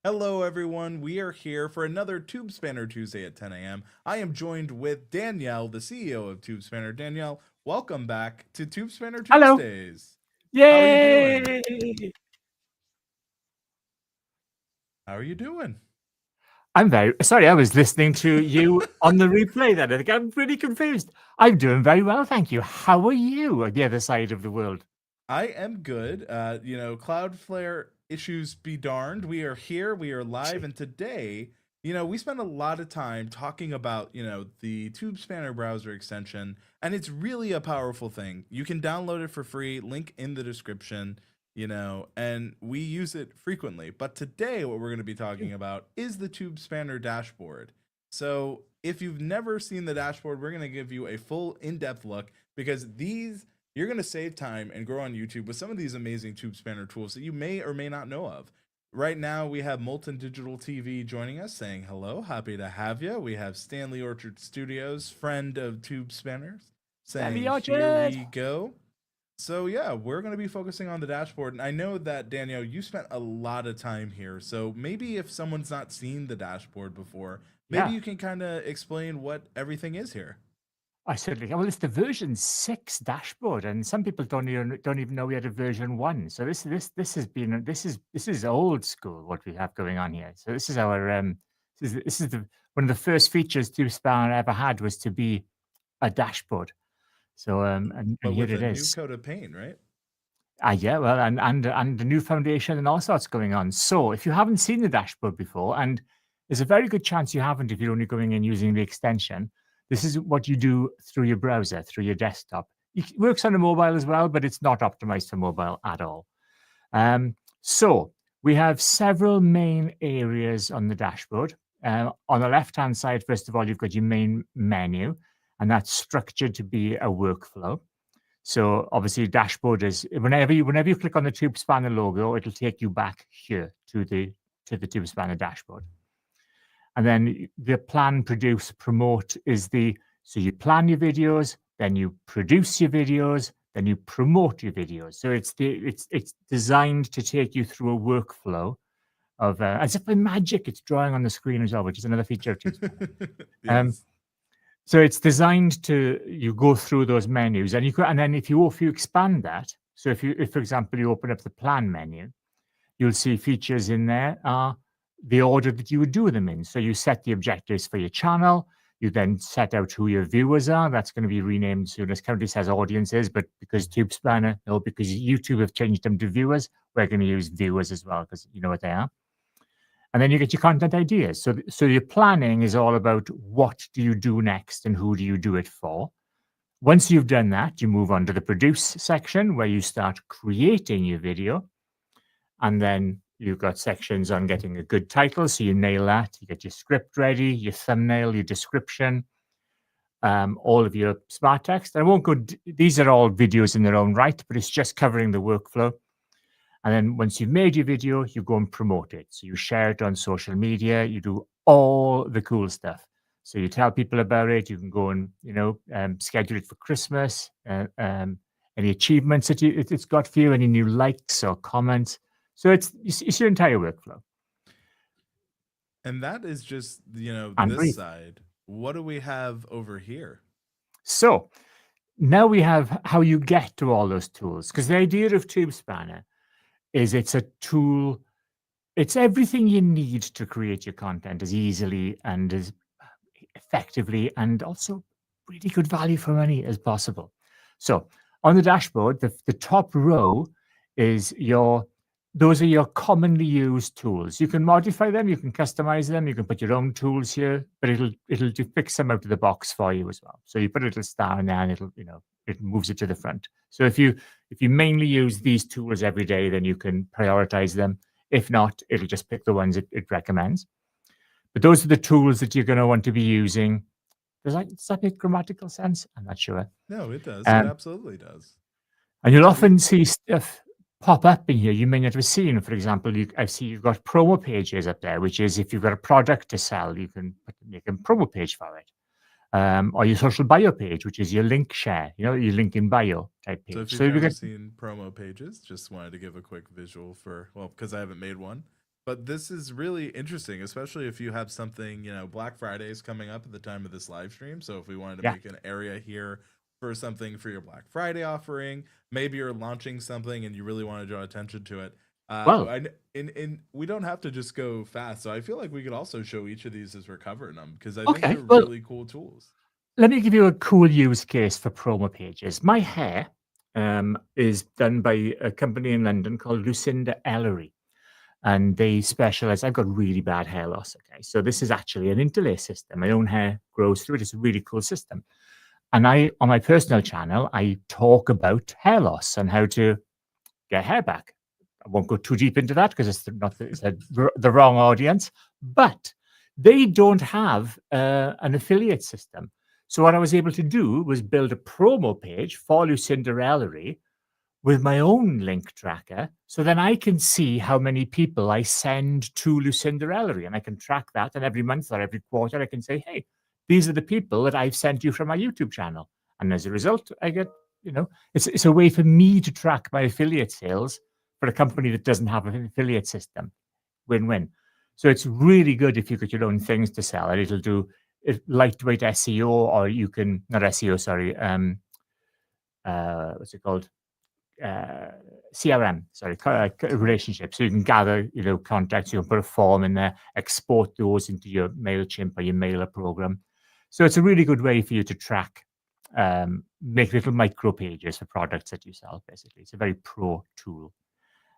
Hello, everyone. We are here for another TubeSpanner Tuesday at 10 a.m. I am joined with Danielle, the CEO of TubeSpanner. Danielle, welcome back to TubeSpanner Hello. Tuesdays. How are you doing? Yay! How are you doing? I'm very sorry, I was listening to you on the replay then. I think I'm really confused. I'm doing very well, thank you. How are you on the other side of the world? I am good. Cloudflare issues be darned. We are here, we are live, and today, we spent a lot of time talking about, the TubeSpanner browser extension, and it's really a powerful thing. You can download it for free, link in the description, and we use it frequently. But today, what we're going to be talking about is the TubeSpanner dashboard. So, if you've never seen the dashboard, we're going to give you a full in-depth look because you're going to save time and grow on YouTube with some of these amazing TubeSpanner tools that you may or may not know of. Right now, we have Molten Digital TV joining us saying hello. Happy to have you. We have Stanley Orchard Studios, friend of TubeSpanners, Stanley saying here Orchard. we go. So, yeah, we're going to be focusing on the dashboard. And I know that, Danielle, you spent a lot of time here. So maybe if someone's not seen the dashboard before, maybe Yeah, you can kind of explain what everything is here. I certainly can. Well, it's the version 6 dashboard, and some people don't even know we had a version 1. So this is old school what we have going on here. So this is our this is the one of the first features TubeSpanner ever had was to be a dashboard. So and But here with it a new is. coat of paint, right? Yeah, well, and the new foundation and all sorts going on. So if you haven't seen the dashboard before, and there's a very good chance you haven't if you're only going in using the extension, this is what you do through your browser, through your desktop. It works on a mobile as well, but it's not optimized for mobile at all. So we have several main areas on the dashboard. On the left-hand side, first of all, you've got your main menu, and that's structured to be a workflow. So obviously, dashboard is whenever you click on the TubeSpanner logo, it'll take you back here to the TubeSpanner dashboard. And then the plan, produce, promote is so you plan your videos, then you produce your videos, then you promote your videos. So it's designed to take you through a workflow of as if by magic, it's drawing on the screen as well, which is another feature of TubeSpanner. Um, Yes. so it's designed to you go through those menus, and and then if you expand that, so if for example you open up the plan menu, you'll see features in there are the order that you would do them in. So you set the objectives for your channel. You then set out who your viewers are. That's going to be renamed soon. As currently says audiences, but because TubeSpanner, no, because YouTube have changed them to viewers, we're going to use viewers as well because you know what they are. And then you get your content ideas. So your planning is all about what do you do next and who do you do it for. Once you've done that, you move on to the produce section where you start creating your video. And then you've got sections on getting a good title. So you nail that. You get your script ready, your thumbnail, your description, all of your smart text. I won't go, these are all videos in their own right, but it's just covering the workflow. And then once you've made your video, you go and promote it. So you share it on social media, you do all the cool stuff. So you tell people about it, you can go and, schedule it for Christmas, any achievements that it's got for you, any new likes or comments. So it's your entire workflow. And that is just, And this breathe. side. What do we have over here? So now we have how you get to all those tools. Because the idea of TubeSpanner is it's a tool. It's everything you need to create your content as easily and as effectively and also really good value for money as possible. So on the dashboard, the top row is those are your commonly used tools. You can modify them, you can customize them, you can put your own tools here, but it'll fix them out of the box for you as well. So you put a little star in there and it moves it to the front. So if you mainly use these tools every day, then you can prioritize them. If not, it'll just pick the ones it recommends. But those are the tools that you're going to want to be using. Does that make grammatical sense? I'm not sure. No, it does. It absolutely does. And you'll So we often see stuff pop up in here you may not have seen. For example, I see you've got promo pages up there, which is if you've got a product to sell, you can make a promo page for it. Or your social bio page, which is your link share, your link in bio type page. if So you've you never get seen promo pages, just wanted to give a quick visual because I haven't made one. But this is really interesting, especially if you have something, Black Friday is coming up at the time of this live stream. So if we wanted to Yeah. make an area here for something for your Black Friday offering, maybe you're launching something and you really want to draw attention to it. Well, We don't have to just go fast. So I feel like we could also show each of these as we're covering them because I think okay. they're Well, really cool tools. let me give you a cool use case for promo pages. My hair is done by a company in London called Lucinda Ellery, and they specialize. I've got really bad hair loss. Okay, so this is actually an interlace system. My own hair grows through it. It's a really cool system. And on my personal channel, I talk about hair loss and how to get hair back. I won't go too deep into that because it's the wrong audience. But they don't have an affiliate system. So what I was able to do was build a promo page for Lucinda Ellery with my own link tracker. So then I can see how many people I send to Lucinda Ellery, and I can track that. And every month or every quarter, I can say, hey, these are the people that I've sent you from my YouTube channel. And as a result, I get, it's a way for me to track my affiliate sales for a company that doesn't have an affiliate system. Win-win. So it's really good if you got your own things to sell, and it'll do lightweight SEO, or you can, not SEO, sorry, what's it called? CRM, sorry, relationship. So you can gather, contacts. You can put a form in there, export those into your MailChimp or your mailer program. So it's a really good way for you to track, make little micro pages for products that you sell. Basically, it's a very pro tool,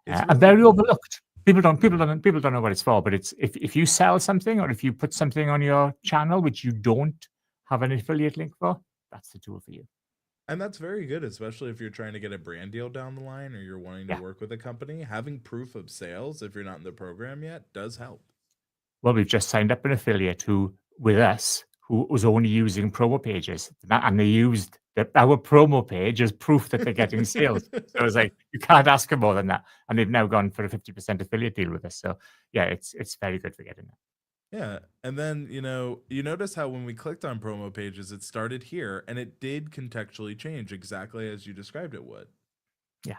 It's and really very cool. overlooked. People don't know what it's for. But it's if you sell something, or if you put something on your channel which you don't have an affiliate link for, that's the tool for you. And that's very good, especially if you're trying to get a brand deal down the line or you're wanting to Yeah. work with a company. Having proof of sales, if you're not in the program yet, does help. Well, we've just signed up an affiliate who was only using promo pages, and they used our promo page as proof that they're getting sales. So I was like, you can't ask for more than that. And they've now gone for a 50% affiliate deal with us. So yeah, it's very good for getting that. Yeah. And then, you notice how when we clicked on promo pages, it started here and it did contextually change exactly as you described it would. Yeah.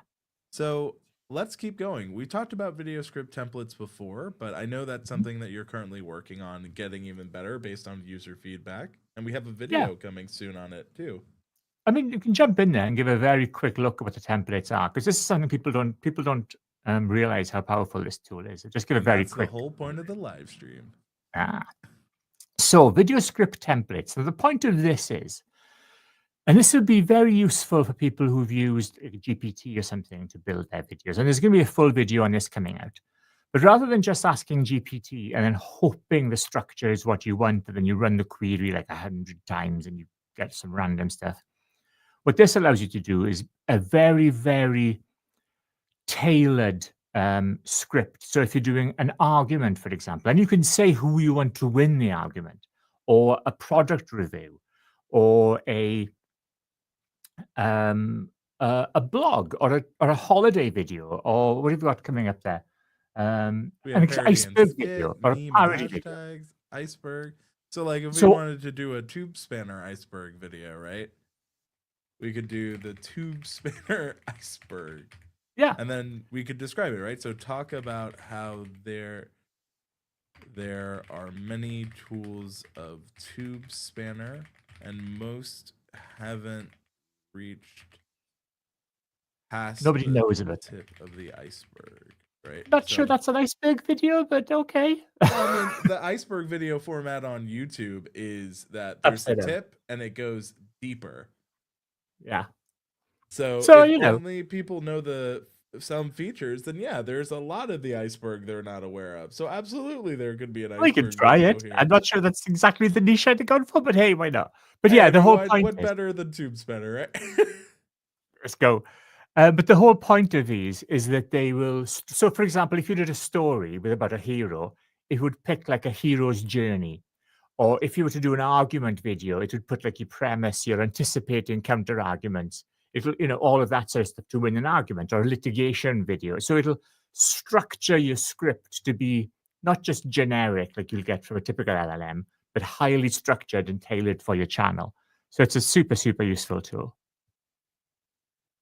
So let's keep going. We talked about video script templates before, but I know that's something that you're currently working on and getting even better based on user feedback. And we have a Yeah. video coming soon on it too. I mean, you can jump in there and give a very quick look at what the templates are, because this is something people don't realize how powerful this tool is. Just give a And very that's quick. the whole point of the live stream. So video script templates. So the point of this is, and this would be very useful for people who've used GPT or something to build their videos. And there's going to be a full video on this coming out. But rather than just asking GPT and then hoping the structure is what you want, and then you run the query like 100 times and you get some random stuff, what this allows you to do is a very, very tailored script. So if you're doing an argument, for example, and you can say who you want to win the argument, or a product review, or a blog, or a holiday video, or what have you got coming up there? We An have parody and iceberg video, skit, or a meme and parody video. hashtags, iceberg. So like if we So wanted to do a TubeSpanner iceberg video, right? We could do the TubeSpanner iceberg. yeah, And then we could describe it, right? So talk about how there are many tools of TubeSpanner and most haven't reached past nobody the knows about it. tip of the iceberg, right? Not sure that's an iceberg video, but okay. Well, I mean, the iceberg video format on YouTube is that there's the Upside down. tip and it goes deeper. Yeah. So So if only people know some features, then yeah, there's a lot of the iceberg they're not aware of. So absolutely, there could be an iceberg. we could try video it. here. I'm not sure that's exactly the niche I'd have gone for, but hey, why not? But yeah, the whole point what is, better than TubeSpanner, right? let's go. But the whole point of these is that they will. So, for example, if you did a story about a hero, it would pick like a hero's journey. Or if you were to do an argument video, it would put like your premise, your anticipating counter arguments. It'll, all of that sort of stuff to win an argument, or a litigation video. So it'll structure your script to be not just generic, like you'll get from a typical LLM, but highly structured and tailored for your channel. So it's a super, super useful tool.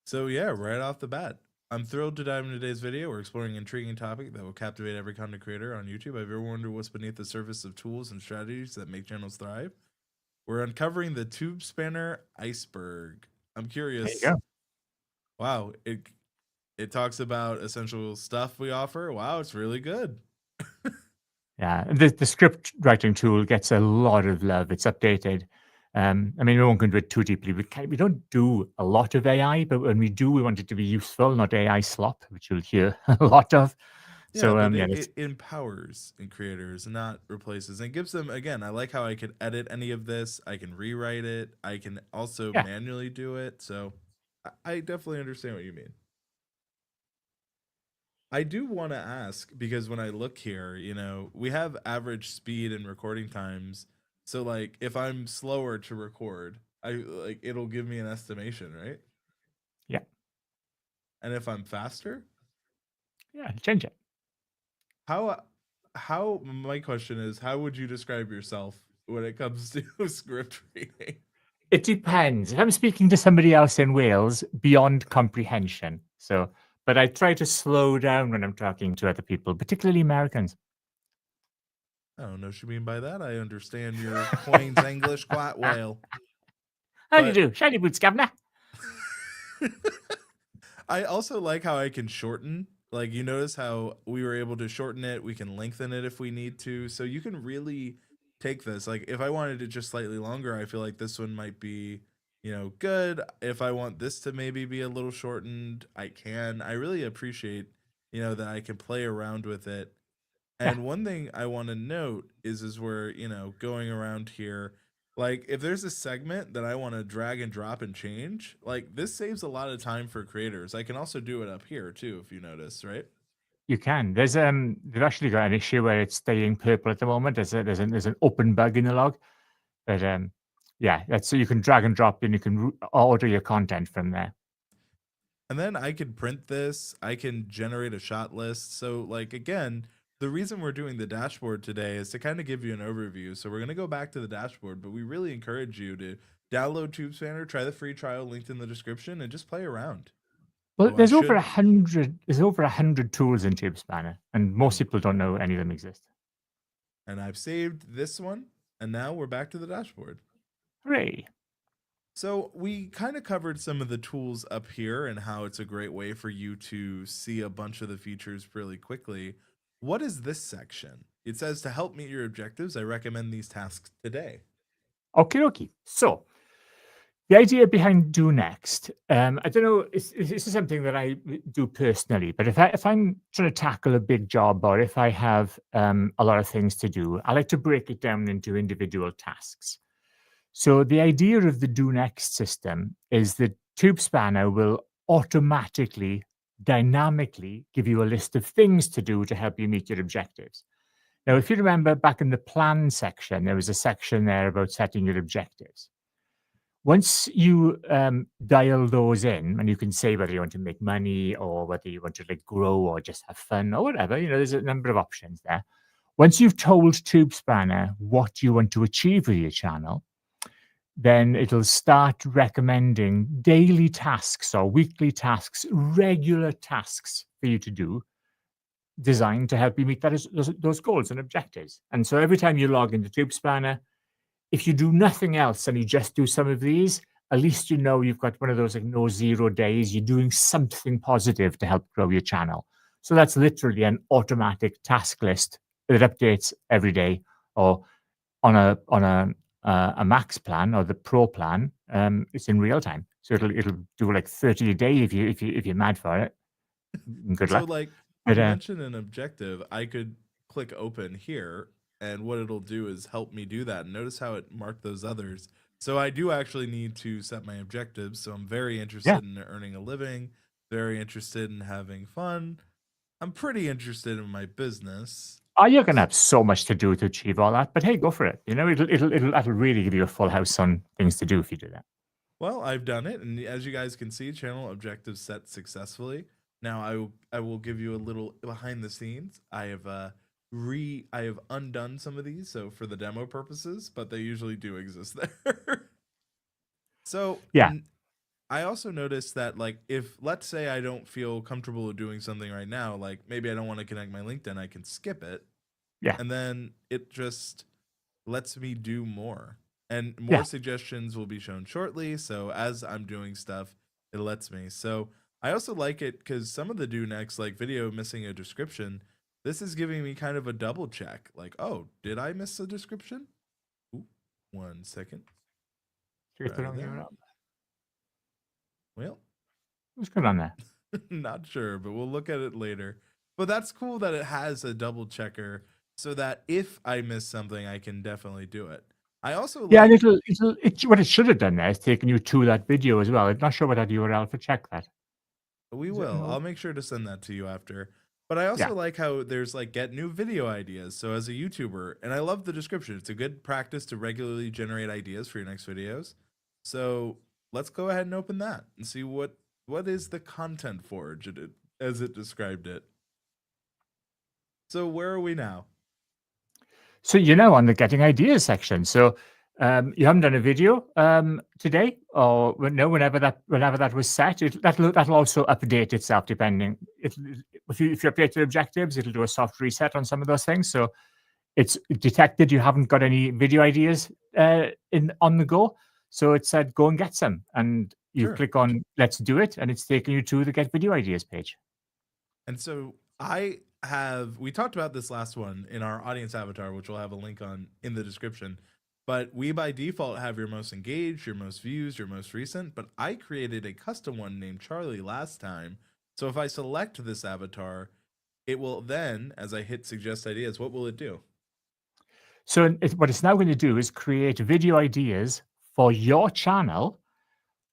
So yeah, right off the bat, I'm thrilled to dive into today's video. We're exploring an intriguing topic that will captivate every content creator on YouTube. Have you ever wondered what's beneath the surface of tools and strategies that make channels thrive? We're uncovering the TubeSpanner iceberg. I'm There you curious. go. Wow, it talks about essential stuff we offer. Wow, it's really good. Yeah, the script writing tool gets a lot of love. It's updated. I mean, we won't go into it too deeply. We don't do a lot of AI, but when we do, we want it to be useful, not AI slop, which you'll hear a lot of. Yeah, So, but yeah, it empowers in creators, not replaces, and gives them, again, I like how I can edit any of this. I can rewrite it. I can also yeah, manually do it. So I definitely understand what you mean. I do want to ask because when I look here, we have average speed and recording times. So like if I'm slower to record, it'll give me an estimation, right? yeah, And if I'm faster, yeah, change it. how my question is, how would you describe yourself when it comes to script reading? It depends. If I'm speaking to somebody else in Wales, beyond comprehension. So, but I try to slow down when I'm talking to other people, particularly Americans. I don't know what you mean by that. I understand your Queen's English quite well. How do you But do? Shiny boots, governor. I also like how I can shorten. Like you notice how we were able to shorten it, we can lengthen it if we need to. So you can really take this. Like if I wanted it just slightly longer, I feel like this one might be, good. If I want this to maybe be a little shortened, I can. I really appreciate, that I can play around with it. Yeah, And one thing I want to note is we're, going around here, like if there's a segment that I want to drag and drop and change, like this saves a lot of time for creators. I can also do it up here too, if you notice, right? you can. They've actually got an issue where it's staying purple at the moment. There's an open bug in the log, but yeah, that's so you can drag and drop and you can order your content from there. And then I can print this, I can generate a shot list. So like again, the reason we're doing the dashboard today is to kind of give you an overview. So we're going to go back to the dashboard, but we really encourage you to download TubeSpanner, try the free trial linked in the description, and just play around. Well, Oh, I there's over should. 100. There's over 100 tools in TubeSpanner, and most people don't know any of them exist. And I've saved this one, and now we're back to the dashboard. Hooray! So we kind of covered some of the tools up here and how it's a great way for you to see a bunch of the features really quickly. What is this section? It says to help meet your objectives, I recommend these tasks today. Okay, okay. So the idea behind Do Next, I don't know, this is something that I do personally, but if I'm trying to tackle a big job or if I have a lot of things to do, I like to break it down into individual tasks. So the idea of the Do Next system is that TubeSpanner will automatically, dynamically give you a list of things to do to help you meet your objectives. Now, if you remember back in the plan section, there was a section there about setting your objectives. Once you dial those in, and you can say whether you want to make money or whether you want to like grow or just have fun or whatever, there's a number of options there. Once you've told TubeSpanner what you want to achieve with your channel, then it'll start recommending daily tasks or weekly tasks, regular tasks for you to do, designed to help you meet those goals and objectives. And so every time you log into TubeSpanner, if you do nothing else and you just do some of these, at least you know you've got one of those like no 0 days. You're doing something positive to help grow your channel. So that's literally an automatic task list that updates every day, or on a max plan or the pro plan, it's in real time. So it'll do like 30 a day if you're mad for it. Good So, luck. like But you mentioned an objective, I could click open here, and what it'll do is help me do that. And notice how it marked those others. So, I do actually need to set my objectives. So, I'm very yeah, interested in earning a living, very interested in having fun. I'm pretty interested in my business. oh, you're gonna have so much to do to achieve all that. But hey, go for it. That'll really give you a full house on things to do if you do that. Well, I've done it, and as you guys can see, channel objectives set successfully. Now, I will give you a little behind the scenes. I have undone some of these, so for the demo purposes, but they usually do exist there. So Yeah, I also noticed that, like, if let's say I don't feel comfortable with doing something right now, like maybe I don't want to connect my LinkedIn, I can skip it, Yeah, and then it just lets me do more. And more yeah. suggestions will be shown shortly. So as I'm doing stuff, it lets me. So I also like it because some of the do next, like video missing a description, this is giving me kind of a double check. Like, oh, did I miss a description? Ooh, 1 second. Straight Try along here that. up. Well, What's going on there? not sure, but we'll look at it later. But that's cool that it has a double checker so that if I miss something, I can definitely do it. I also Yeah, and like what it should have done there is taken you to that video as well. I'm not sure what that URL for check that. We Is it will. no? I'll make sure to send that to you after. But I Yeah. also like how there's like get new video ideas. So as a YouTuber, and I love the description. It's a good practice to regularly generate ideas for your next videos. So let's go ahead and open that and see what is the content forge as it described it. So where are we now? So you're now on the getting ideas section. So you haven't done a video today, or no, whenever that was set, that'll also update itself depending. If you update your objectives, it'll do a soft reset on some of those things. So it's detected you haven't got any video ideas in on the go. So it said go and get some, and you Sure. click on let's do it, and it's taking you to the get video ideas page. And so we talked about this last one in our audience avatar, which we'll have a link on in the description. But we by default have your most engaged, your most views, your most recent. But I created a custom one named Charlie last time. So if I select this avatar, it will then, as I hit suggest ideas, what will it do? So what it's now going to do is create video ideas for your channel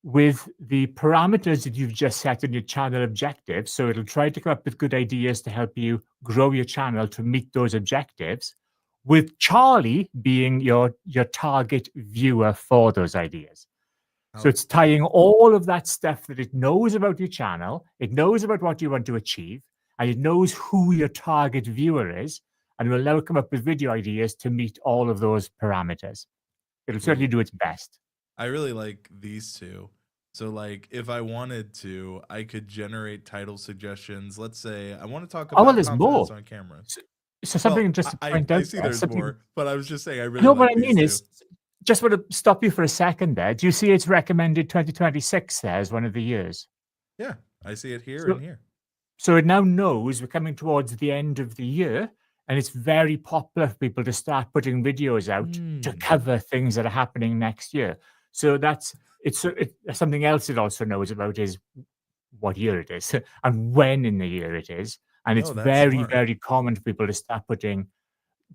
with the parameters that you've just set in your channel objectives. So it'll try to come up with good ideas to help you grow your channel to meet those objectives, with Charlie being your target viewer for those ideas. So How it's tying cool. all of that stuff that it knows about your channel, it knows about what you want to achieve, and it knows who your target viewer is, and will now come up with video ideas to meet all of those parameters. It'll certainly Ooh, do its best. I really like these two. So like if I wanted to, I could generate title suggestions. Let's say I want to talk Oh, well, about there's confidence more. on camera. So, so Well, something just to point I out see there, there's something more, but I was just saying I I really know what like I these mean two. is just want to stop you for a second there. Do you see it's recommended 2026 there as one of the years? Yeah, I see it here and So here. So it now knows we're coming towards the end of the year, and it's very popular for people to start putting videos out to Mm. cover things that are happening next year. So something else it also knows about is what year it is and when in the year it is. And it's Oh, that's very, smart. very common for people to start putting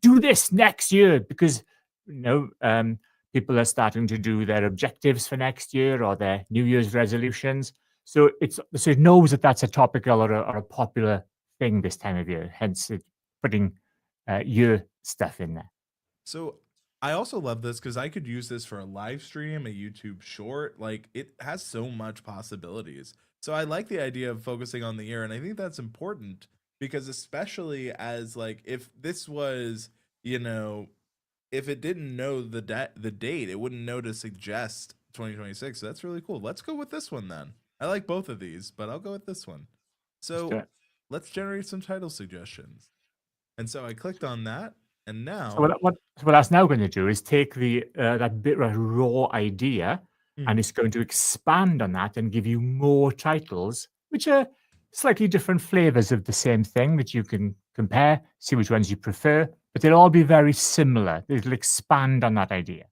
do this next year because you know people are starting to do their objectives for next year or their New Year's resolutions. So it knows that that's a topical or a popular thing this time of year. Hence, it's putting year stuff in there. So I also love this because I could use this for a live stream, a YouTube short. Like it has so much possibilities. So I like the idea of focusing on the year, and I think that's important because especially as like if this was, you know, if it didn't know the date, it wouldn't know to suggest 2026. So that's really cool. Let's go with this one then. I like both of these, but I'll go with this one. Let's do So it. let's generate some title suggestions. And so I clicked on that, and So now what that's now going to do is take that bit of raw idea, and mhm, it's going to expand on that and give you more titles, which are slightly different flavors of the same thing that you can compare, see which ones you prefer, but they'll all be very similar. It'll expand on that idea.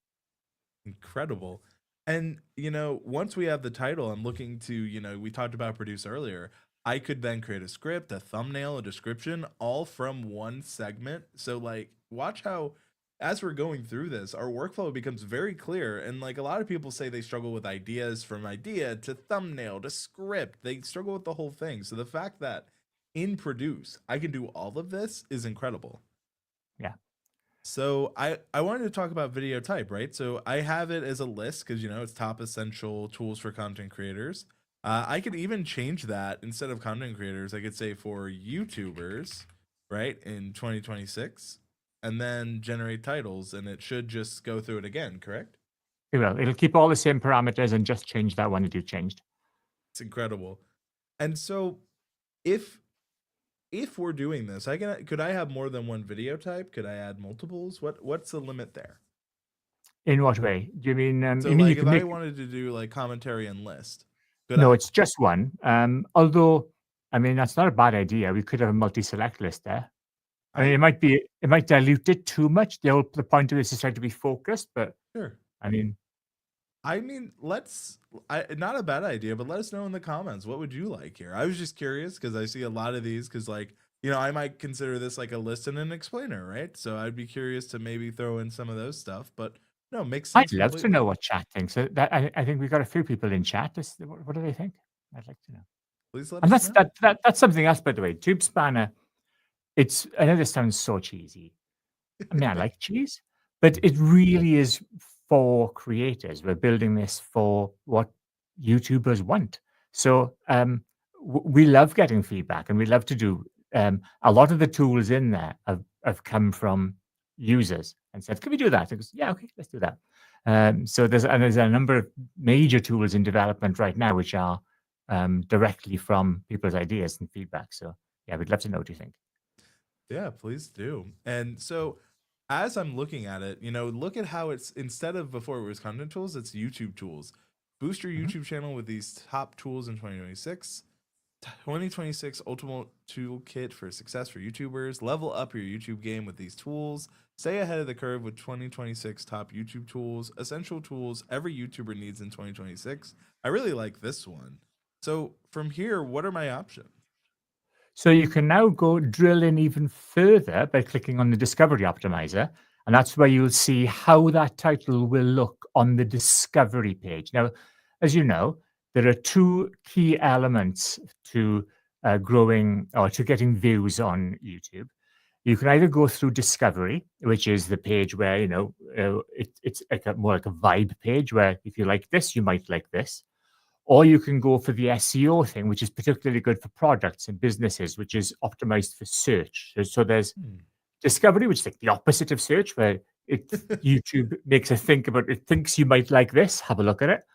incredible. And once we have the title, I'm looking to, we talked about produce earlier. I could then create a script, a thumbnail, a description, all from one segment. So like watch how as we're going through this, our workflow becomes very clear. And like a lot of people say they struggle with ideas from idea to thumbnail to script. They struggle with the whole thing. So the fact that in produce, I can do all of this is incredible. Yeah. So I wanted to talk about video type, right? So I have it as a list because it's top essential tools for content creators. I could even change that instead of content creators. I could say for YouTubers, right, in 2026, and then generate titles, and it should just go through it again. Correct? It will. It'll keep all the same parameters and just change that one that you changed. It's incredible. And so if we're doing this, could I have more than one video type? Could I add multiples? What's the limit there? In what way? Do you mean? So You mean you like can if I make? wanted to do like commentary and list, could No, I? it's just one. Although, I mean, that's not a bad idea. We could have a multi-select list there. I mean, I it might dilute it too much. The point of this is trying to be focused, but Sure. I mean, not a bad idea, but let us know in the comments. What would you like here? I was just curious because I see a lot of these because like, I might consider this like a list and an explainer, right? So I'd be curious to maybe throw in some of those stuff, but no, makes I'd sense love to completely. know what chat thinks. I think we've got a few people in chat. What do they think? I'd like to know. Please let And us know. that's something else, by the way. TubeSpanner. I know this sounds so cheesy. I mean, I like cheese, but it really is for creators. We're building this for what YouTubers want. So we love getting feedback, and we love to do. A lot of the tools in there have come from users and said, "Can we do that?" It goes, "Yeah, okay, let's do that." So there's a number of major tools in development right now which are directly from people's ideas and feedback. So yeah, we'd love to know what you think. Yeah, please do. And so as I'm looking at it, look at how it's instead of before it was content tools, it's YouTube tools. Boost your Mhm. YouTube channel with these top tools in 2026. 2026 Ultimate Toolkit for Success for YouTubers. Level up your YouTube game with these tools. Stay ahead of the curve with 2026 top YouTube tools. Essential tools every YouTuber needs in 2026. I really like this one. So from here, what are my options? So you can now go drill in even further by clicking on the Discovery Optimizer, and that's where you'll see how that title will look on the Discovery page. Now, as you know, there are two key elements to growing or to getting views on YouTube. You can either go through Discovery, which is the page where it's like more like a vibe page where if you like this, you might like this. Or you can go for the SEO thing, which is particularly good for products and businesses, which is optimized for search. So there's Hmm. discovery, which is like the opposite of search, where YouTube makes a think about it, thinks you might like this, have a look at it.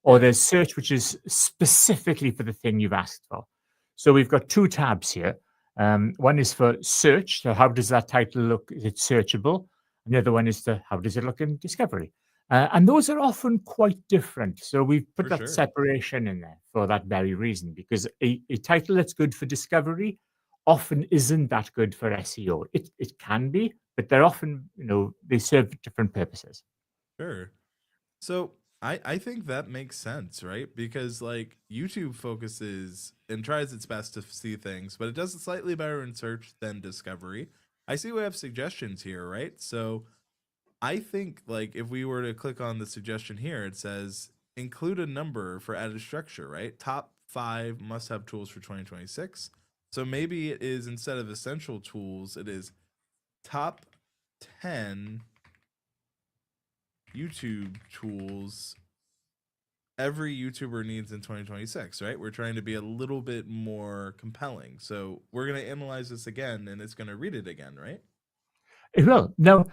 Or Yeah, there's search, which is specifically for the thing you've asked for. So we've got two tabs here. One is for search. So how does that title look? Is it searchable? And the other one is how does it look in discovery? And those are often quite different. So we've put for that sure. separation in there for that very reason, because a title that's good for discovery often isn't that good for SEO. It can be, but they're often, they serve different purposes. Sure. So I think that makes sense, right? Because like YouTube focuses and tries its best to see things, but it does it slightly better in search than discovery. I see we have suggestions here, right? So I think like if we were to click on the suggestion here, it says include a number for added structure, right? Top 5 must-have tools for 2026. So maybe it is instead of essential tools, it is top 10 YouTube tools every YouTuber needs in 2026, right? We're trying to be a little bit more compelling. So we're going to analyze this again and it's going to read it again, right? It will. Now,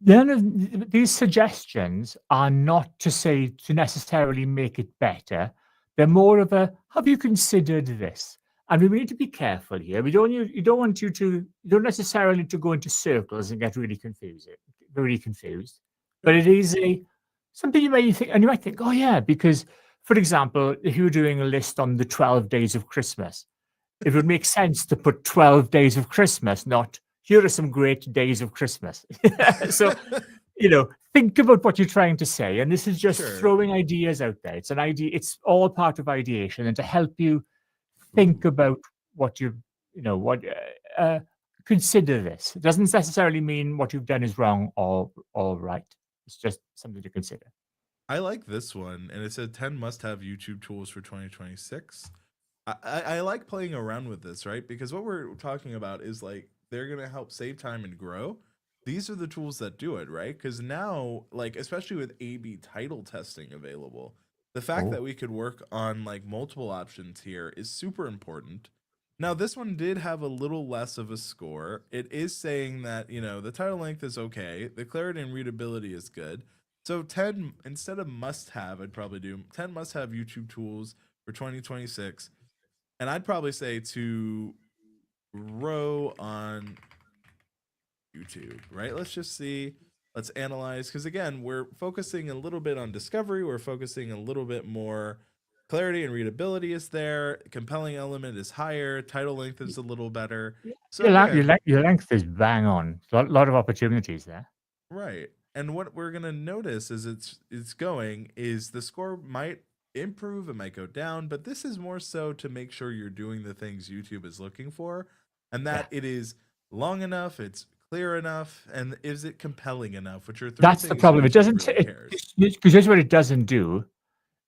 none of these suggestions are not to say to necessarily make it better. They're more of a, have you considered this? And we need to be careful here. You don't want you don't necessarily to go into circles and get really confused. But Sure. it is something you may think, and you might think, oh yeah, because for example, if you were doing a list on the 12 days of Christmas, it would make sense to put 12 days of Christmas, not here are some great days of Christmas. So, think about what you're trying to say. And this is just Sure. throwing ideas out there. It's an idea, it's all part of ideation and to help you think Ooh. about what what consider this. It doesn't necessarily mean what you've done is wrong or right. It's just something to consider. I like this one. And it said 10 must have YouTube tools for 2026. I like playing around with this, right? Because what we're talking about is like they're gonna help save time and grow. These are the tools that do it, right? Because now, like especially with A/B title testing available, the fact that Oh. we could work on like multiple options here is super important. Now, this one did have a little less of a score. It is saying that the title length is okay, the clarity and readability is good. So 10 instead of must have, I'd probably do 10 must have YouTube tools for 2026. And I'd probably say to grow on YouTube, right? Let's just see. Let's analyze. Because again, we're focusing a little bit on discovery. We're focusing a little bit more clarity and readability is there. Compelling element is higher. Title length is a little better. So again, Your length is bang on. A lot of opportunities there. right. And what we're gonna notice is it's going is the score might improve, it might go down, but this is more so to make sure you're doing the things YouTube is looking for, and Yeah. that it is long enough, it's clear enough, and is it compelling enough, which are three That's the things problem. It YouTube doesn't, really cares. because here's what it doesn't do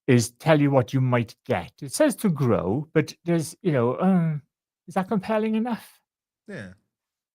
is tell you what you might get. It says to grow, but there's, is that compelling enough Yeah.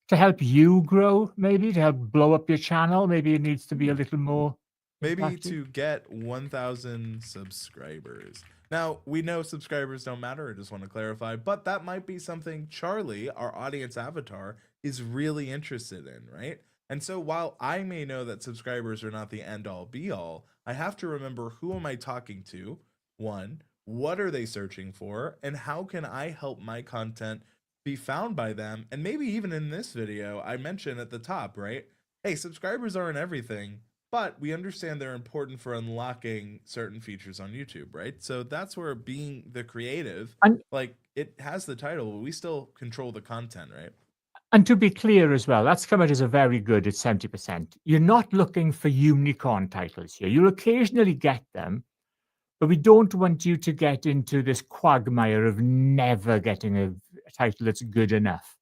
to help you grow? Maybe to help blow up your channel. Maybe it needs to be a little more Maybe impactful. to get 1,000 subscribers. Now, we know subscribers don't matter. I just want to clarify, but that might be something Charlie, our audience avatar, is really interested in, right? And so while I may know that subscribers are not the end all be all, I have to remember who am I talking to? One, what are they searching for? And how can I help my content be found by them? And maybe even in this video, I mentioned at the top, right? Hey, subscribers aren't everything, but we understand they're important for unlocking certain features on YouTube, right? So that's where being the creative, And like it has the title, but we still control the content, right? and to be clear as well, that's come out as a very good at 70%. You're not looking for unicorn titles here. You'll occasionally get them, but we don't want you to get into this quagmire of never getting a title that's good enough.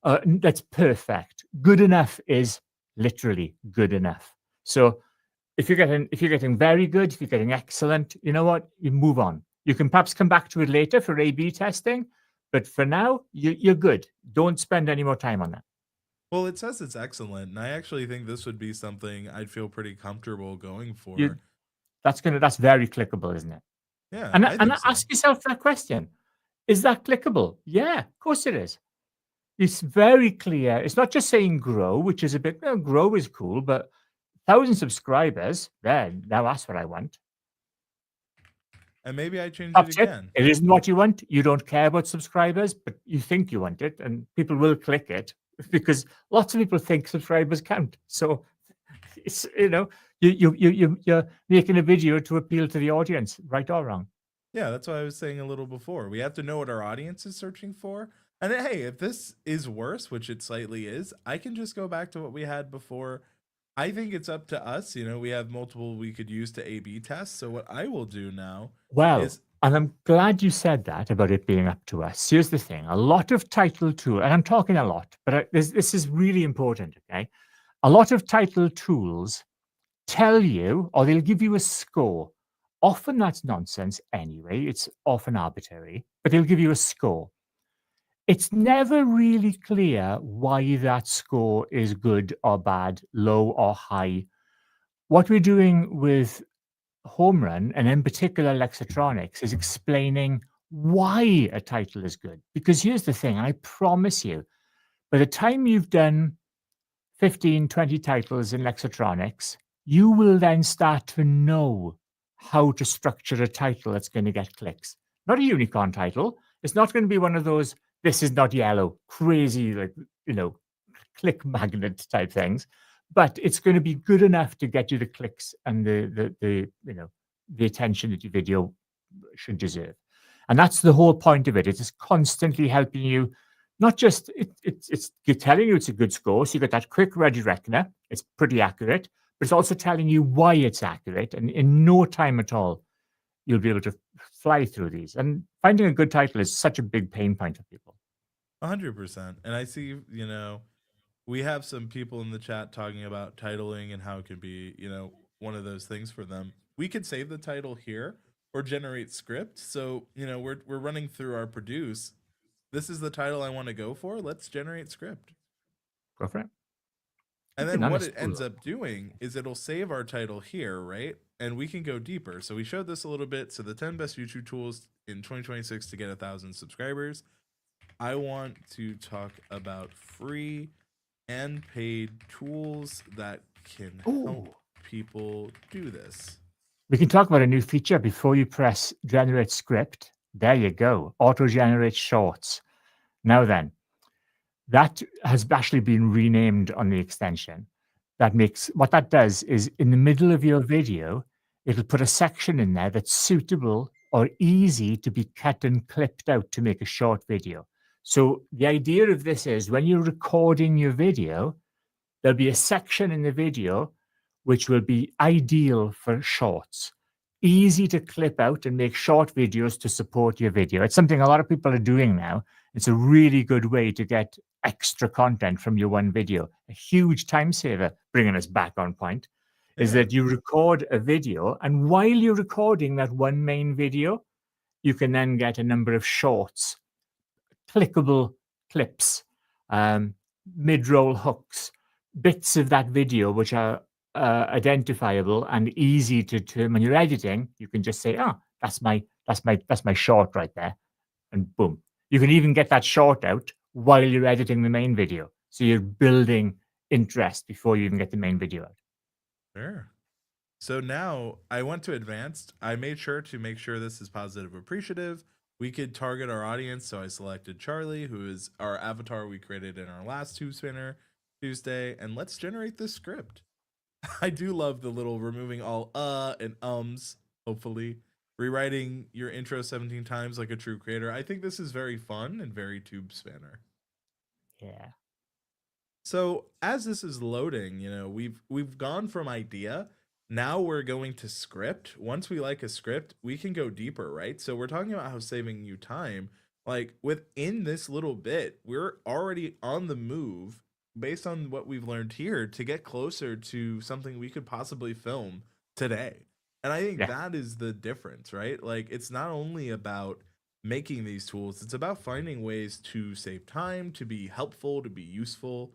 That's perfect. Good enough is literally good enough. So if you're getting very good, if you're getting excellent, you know what? You move on. You can perhaps come back to it later for A/B testing, but for now, you're good. Don't spend any more time on that. Well, it says it's excellent, and I actually think this would be something I'd feel pretty comfortable going You for. that's very clickable, isn't it? Yeah, And I and think so. ask yourself that question: is that clickable? Yeah, of course it is. It's very clear. It's not just saying grow, which is a bit. Grow is cool, but 1,000 subscribers. Then now that's what I want. And maybe I change it That's it. again. It isn't what you want. You don't care about subscribers, but you think you want it, and people will click it because lots of people think subscribers count. So it's you're making a video to appeal to the audience, right or wrong. Yeah, that's what I was saying a little before. We have to know what our audience is searching for. And hey, if this is worse, which it slightly is, I can just go back to what we had before. I think it's up to us. You know, we have multiple we could use to A B test. So what I will do now Well, is and I'm glad you said that about it being up to us. Here's the thing: a lot of title tool, and I'm talking a lot, but this is really important. Okay, a lot of title tools tell you, or they'll give you a score. Often that's nonsense anyway. It's often arbitrary, but they'll give you a score. It's never really clear why that score is good or bad, low or high. What we're doing with Home Run, and in particular Lexatronics, is explaining why a title is good. Because here's the thing, I promise you, by the time you've done 15, 20 titles in Lexatronics, you will then start to know how to structure a title that's going to get clicks. Not a unicorn title. It's not going to be one of those, this is not yellow, crazy, like, click magnet type things. But it's going to be good enough to get you the clicks and the attention that your video should deserve. And that's the whole point of it. It is constantly helping you, not just it's telling you it's a good score. So you get that quick ready reckoner. It's pretty accurate, but it's also telling you why it's accurate. And in no time at all, you'll be able to fly through these. And finding a good title is such a big pain point for people. 100%. And I see, we have some people in the chat talking about titling and how it could be, one of those things for them. We could save the title here or generate script. So, we're running through our produce. This is the title I want to go for. Let's generate script. Go for it. And then what it ends up doing is it'll save our title here, right? And we can go deeper. So we showed this a little bit. So the 10 best YouTube tools in 2026 to get 1,000 subscribers. I want to talk about free and paid tools that can help people do this? We can talk about a new feature before you press generate script. There you go. Auto generate shorts. Now then, that has actually been renamed on the extension. What that does is in the middle of your video, it'll put a section in there that's suitable or easy to be cut and clipped out to make a short video. So the idea of this is when you're recording your video, there'll be a section in the video which will be ideal for shorts. Easy to clip out and make short videos to support your video. It's something a lot of people are doing now. It's a really good way to get extra content from your one video. A huge time saver, bringing us back on point, is Yeah. that you record a video, and while you're recording that one main video, you can then get a number of shorts, clickable clips, mid-roll hooks, bits of that video which are identifiable and easy to when you're editing. You can just say, "Ah, that's my short right there," and boom. You can even get that short out while you're editing the main video, so you're building interest before you even get the main video out. Sure. So now I went to advanced. I made sure to make sure this is positive appreciative. We could target our audience. So I selected Charlie, who is our avatar we created in our last TubeSpanner Tuesday. And let's generate this script. I do love the little removing all and ums, hopefully. Rewriting your intro 17 times like a true creator. I think this is very fun and very TubeSpanner. Yeah. So as this is loading, we've gone from idea. Now we're going to script. Once we like a script, we can go deeper, right? So we're talking about how saving you time. Like within this little bit, we're already on the move based on what we've learned here to get closer to something we could possibly film today. And I think Yeah. that is the difference, right? Like it's not only about making these tools, it's about finding ways to save time, to be helpful, to be useful.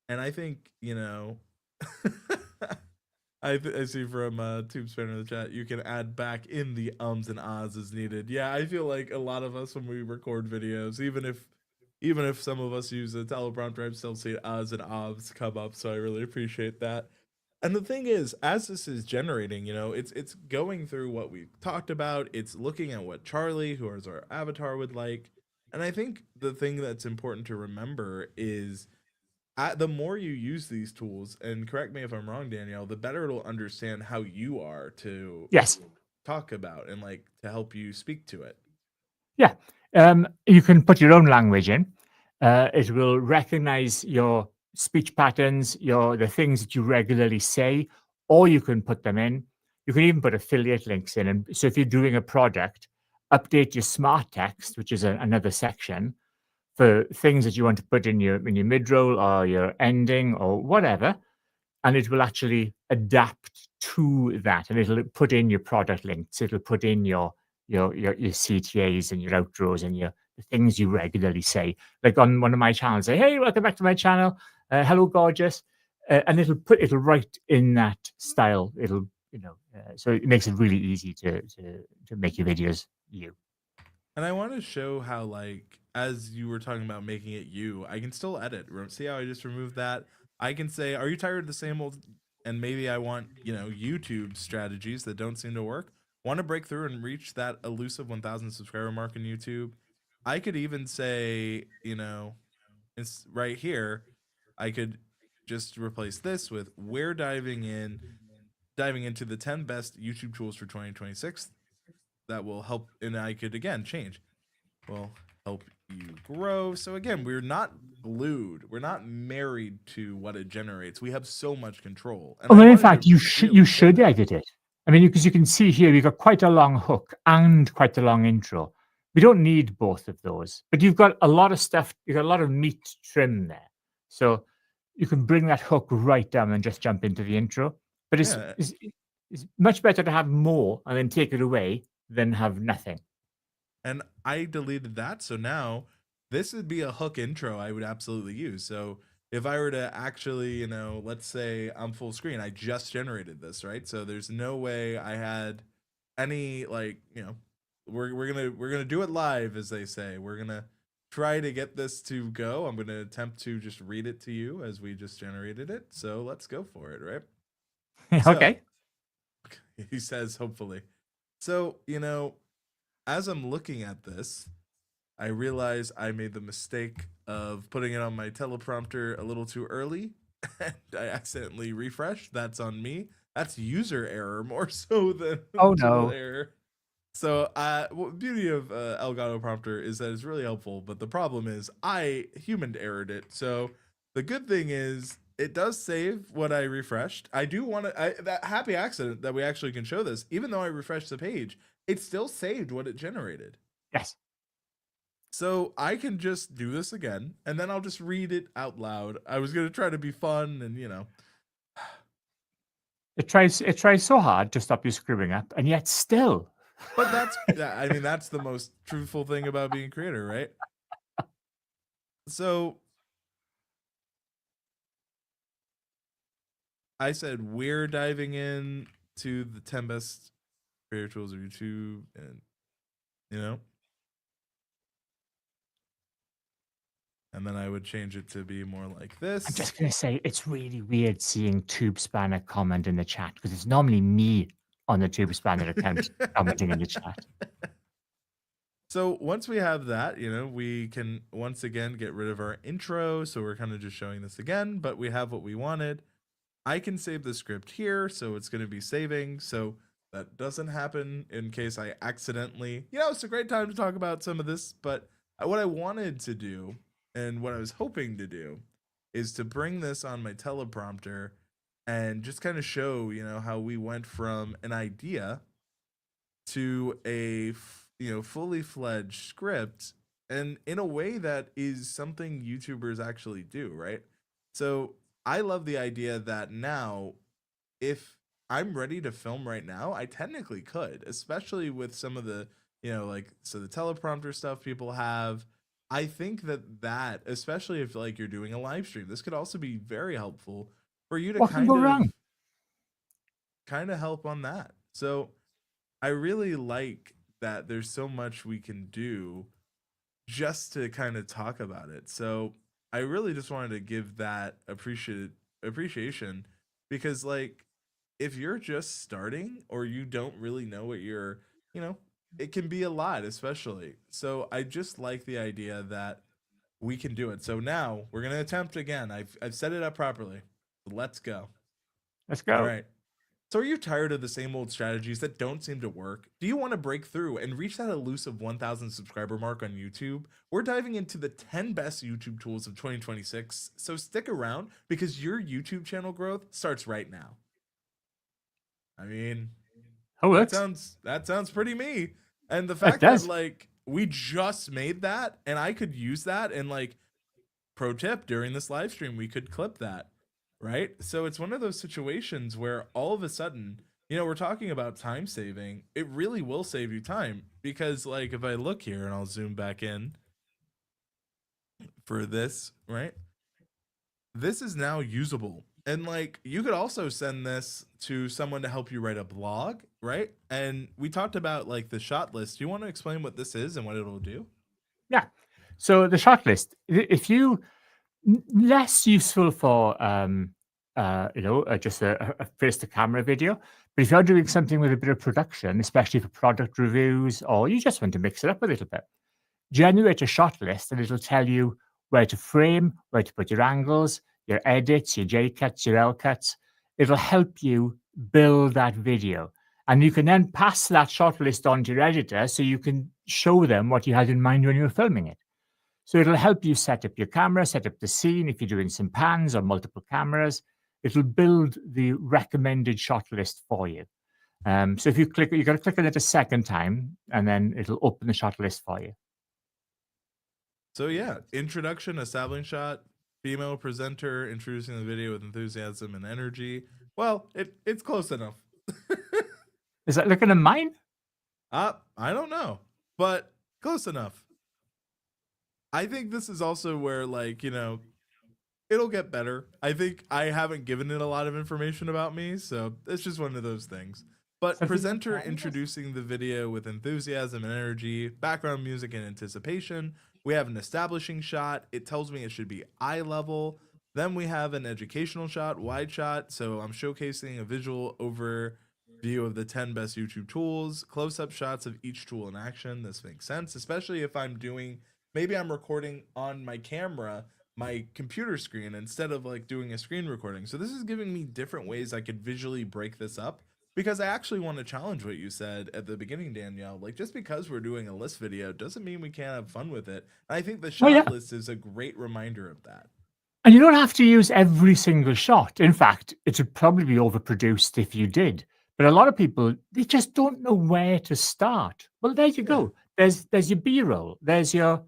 And I think, I see from TubeSpanner in the chat, you can add back in the ums and ahs as needed. Yeah, I feel like a lot of us when we record videos, even if some of us use a teleprompter, I'm still seeing ahs and ahs come up. So I really appreciate that. And the thing is, as this is generating, it's going through what we've talked about. It's looking at what Charlie, who is our avatar, would like. And I think the thing that's important to remember is the more you use these tools, and correct me if I'm wrong, Danielle, the better it'll understand how you are to Yes. talk about and like to help you speak to it. Yeah. You can put your own language in. It will recognize your speech patterns, the things that you regularly say, or you can put them in. You can even put affiliate links in. And so if you're doing a product, update your smart text, which is another section for things that you want to put in your mid-roll or your ending or whatever, and it will actually adapt to that, and it'll put in your product links. It'll put in your CTAs and your outros and the things you regularly say. Like on one of my channels, say, "Hey, welcome back to my channel. Hello, gorgeous," and it'll write in that style. So it makes it really easy to make your videos you. And I want to show how, like, as you were talking about making it you, I can still edit. See how I just removed that? I can say, are you tired of the same old? And maybe I want, YouTube strategies that don't seem to work. Want to break through and reach that elusive 1,000 subscriber mark in YouTube. I could even say, it's right here. I could just replace this with we're diving into the 10 best YouTube tools for 2026 that will help. And I could again change will help you grow. So again, we're not glued. We're not married to what it generates. We have so much control. And I Well, in wanted fact, to really you show should that. edit it. I mean, because you can see here, we've got quite a long hook and quite a long intro. We don't need both of those, but you've got a lot of stuff. You've got a lot of meat trim there, so you can bring that hook right down and just jump into the intro. But Yeah. it's much better to have more and then take it away than have nothing. And I deleted that. So now this would be a hook intro I would absolutely use. So if I were to actually, let's say I'm full screen, I just generated this, right? So there's no way I had any like, we're gonna do it live, as they say. We're gonna try to get this to go. I'm gonna attempt to just read it to you as we just generated it. So let's go for it, right? So Okay. he says, hopefully. So, as I'm looking at this, I realize I made the mistake of putting it on my teleprompter a little too early and I accidentally refreshed. That's on me. That's user error more so than Oh tool no. error. So, beauty of Elgato Prompter is that it's really helpful, but the problem is I human errored it. So, the good thing is it does save what I refreshed. I do want to that happy accident that we actually can show this. Even though I refreshed the page, it still saved what it generated. Yes. So I can just do this again, and then I'll just read it out loud. I was gonna try to be fun, and It tries so hard to stop you screwing up, and yet still. but that's the most truthful thing about being a creator, right? So I said we're diving in to the 10 best creator tools of YouTube, and you know, and then I would change it to be more like I'm this. just gonna say it's really weird seeing TubeSpanner comment in the chat because it's normally me on the TubeSpanner account commenting in the chat. So once we have that, we can once again get rid of our intro. So we're kind of just showing this again, but we have what we wanted. I can save the script here, so it's going to be saving. So that doesn't happen in case I accidentally, it's a great time to talk about some of this. But what I wanted to do and what I was hoping to do is to bring this on my teleprompter and just kind of show, how we went from an idea to a fully fledged script, and in a way that is something YouTubers actually do, right? So I love the idea that now, if I'm ready to film right now, I technically could, especially with some of the, the teleprompter stuff people have. I think that especially if like you're doing a live stream, this could also be very helpful for you to What can go wrong? kind of help on that. So I really like that there's so much we can do just to kind of talk about it. So I really just wanted to give that appreciation, because like if you're just starting or you don't really know what you know, it can be a lot, especially. So I just like the idea that we can do it. So now we're going to attempt again. I've set it up properly. Let's go. Let's All go. right. So are you tired of the same old strategies that don't seem to work? Do you want to break through and reach that elusive 1,000 subscriber mark on YouTube? We're diving into the 10 best YouTube tools of 2026, so stick around because your YouTube channel growth starts right now. I mean, Oh, that works. sounds pretty me. And the It fact that does. like we just made that and I could use that, and like, pro tip, during this live stream we could clip that, right? So it's one of those situations where all of a sudden, we're talking about time saving. It really will save you time, because like if I look here and I'll zoom back in for this, right? This is now usable. And like you could also send this to someone to help you write a blog, right? And we talked about like the shot list. Do you want to explain what this is and what it'll do? Yeah. So the shot list, if you less useful for just a face to camera video, but if you're doing something with a bit of production, especially for product reviews, or you just want to mix it up a little bit, generate a shot list and it'll tell you where to frame, where to put your angles, your edits, your J cuts, your L cuts. It'll help you build that video. And you can then pass that shot list on to your editor so you can show them what you had in mind when you were filming it. So it'll help you set up your camera, set up the scene if you're doing some pans or multiple cameras. It'll build the recommended shot list for you. So if you click, you got to click on it a second time, and then it'll open the shot list for you. So yeah, introduction, establishing shot, female presenter introducing the video with enthusiasm and energy. Well, it's close enough. Is that looking at mine? I don't know, but close enough. I think this is also where like, it'll get better. I think I haven't given it a lot of information about me, so it's just one of those things. But Something like presenter that, yes. introducing the video with enthusiasm and energy, background music and anticipation. We have an establishing shot. It tells me it should be eye level. Then we have an educational shot, wide shot. So I'm showcasing a visual overview of the 10 best YouTube tools, close up shots of each tool in action. This makes sense, especially if I'm doing, maybe I'm recording on my camera, my computer screen, instead of like doing a screen recording. So this is giving me different ways I could visually break this up, because I actually want to challenge what you said at the beginning, Danielle. Like, just because we're doing a list video doesn't mean we can't have fun with it. And I think the Oh shot yeah. list is a great reminder of that. And you don't have to use every single shot. In fact, it would probably be overproduced if you did. But a lot of people, they just don't know where to start. Well, there you Yeah. go. There's your B-roll. There's your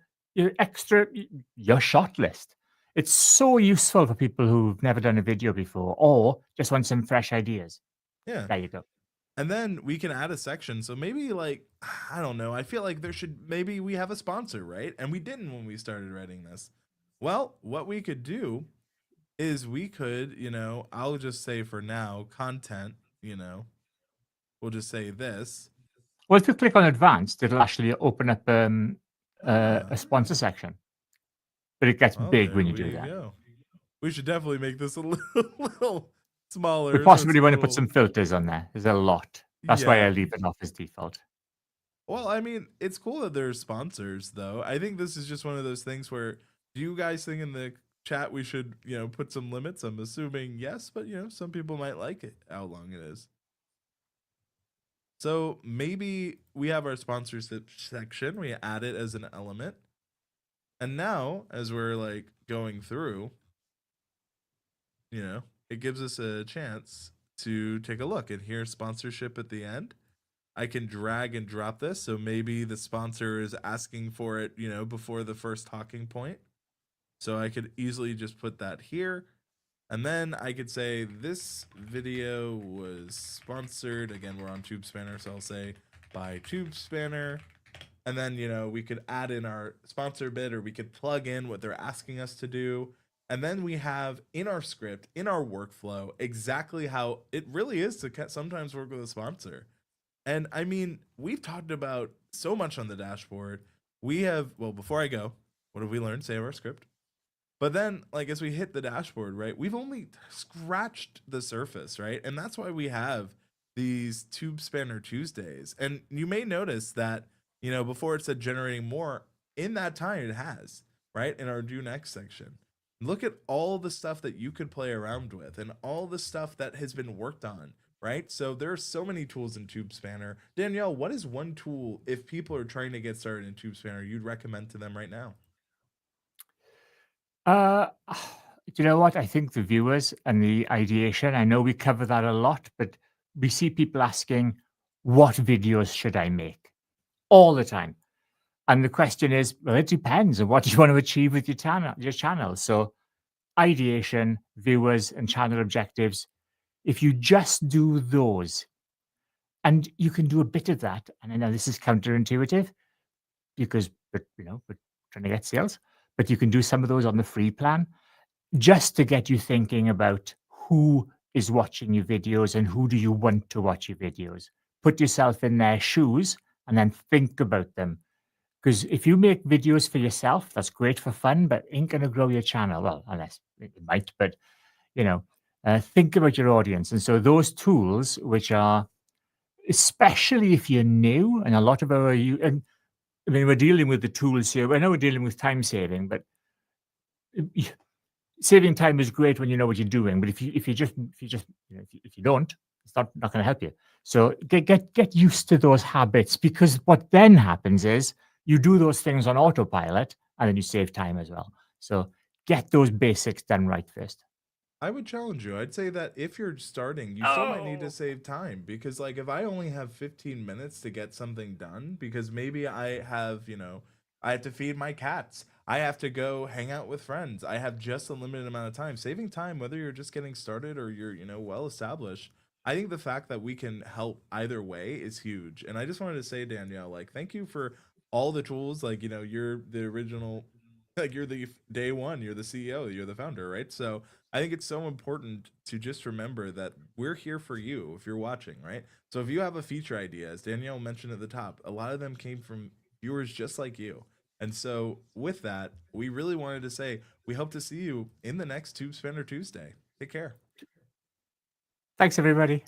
extra your shot list. It's so useful for people who've never done a video before or just want some fresh ideas. Yeah. There you go. And then we can add a section. So maybe like, I don't know. I feel like there should, maybe we have a sponsor, right? And we didn't when we started writing this. Well, what we could do is we could, I'll just say for now, content, we'll just say this. Well, if you click on advanced, it'll actually open up Ah, a sponsor section. But it gets well, big when there you do we that. go. We should definitely make this a little We smaller. So it's possibly a want to put little, some filters on there. There's a lot. That's why yeah. I leave it off as default. Well, I mean, it's cool that there's sponsors, though. I think this is just one of those things where, do you guys think in the chat we should, put some limits? I'm assuming yes, but some people might like it, how long it is. So maybe we have our sponsorship section, we add it as an element. And now, as we're like going through, it gives us a chance to take a look. And here's sponsorship at the end. I can drag and drop this. So maybe the sponsor is asking for it, before the first talking point. So I could easily just put that here. And then I could say this video was sponsored. Again, we're on TubeSpanner. So I'll say by TubeSpanner. And then, we could add in our sponsor bit, or we could plug in what they're asking us to do. And then we have in our script, in our workflow, exactly how it really is to sometimes work with a sponsor. And I mean, we've talked about so much on the dashboard. We have, well, before I go, what have we learned? Say our script. But then, like, as we hit the dashboard, right, we've only scratched the surface, right? And that's why we have these TubeSpanner Tuesdays. And you may notice that, before it said generating more, in that time it has, right? In our do next section. Look at all the stuff that you could play around with and all the stuff that has been worked on, right? So there are so many tools in TubeSpanner. Danielle, what is one tool, if people are trying to get started in TubeSpanner, you'd recommend to them right now? Uh, do you know what? I think the viewers and the ideation, I know we cover that a lot, but we see people asking, what videos should I make? All the time. And the question is, well, it depends on what you want to achieve with your channel. So ideation, viewers, and channel objectives. If you just do those, and you can do a bit of that, and I know this is counterintuitive because, but we're trying to get sales, but you can do some of those on the free plan just to get you thinking about who is watching your videos and who do you want to watch your videos. Put yourself in their shoes and then think about them. Because if you make videos for yourself, that's great for fun, but ain't going to grow your channel. Well, unless it might, but you know, think about your audience. And so those tools, which are especially if you're new, and a lot of our, and I mean, we're dealing with the tools here. I know we're dealing with time saving, but saving time is great when you know what you're doing. But if you just if you don't, it's not going to help you. So get used to those habits, because what then happens is you do those things on autopilot and then you save time as well. So get those basics done right first. I would challenge you. I'd say that if you're starting, you still might need to Oh, save time, because like if I only have 15 minutes to get something done, because maybe I have, I have to feed my cats. I have to go hang out with friends. I have just a limited amount of time. Saving time, whether you're just getting started or you're, well established. I think the fact that we can help either way is huge. And I just wanted to say, Danielle, like, thank you for all the tools. Like, you're the original, like, you're the day one, you're the CEO, you're the founder, right? So, I think it's so important to just remember that we're here for you if you're watching, right? So if you have a feature idea, as Danielle mentioned at the top, a lot of them came from viewers just like you. And so with that, we really wanted to say we hope to see you in the next TubeSpanner Tuesday. Take care. Thanks, everybody.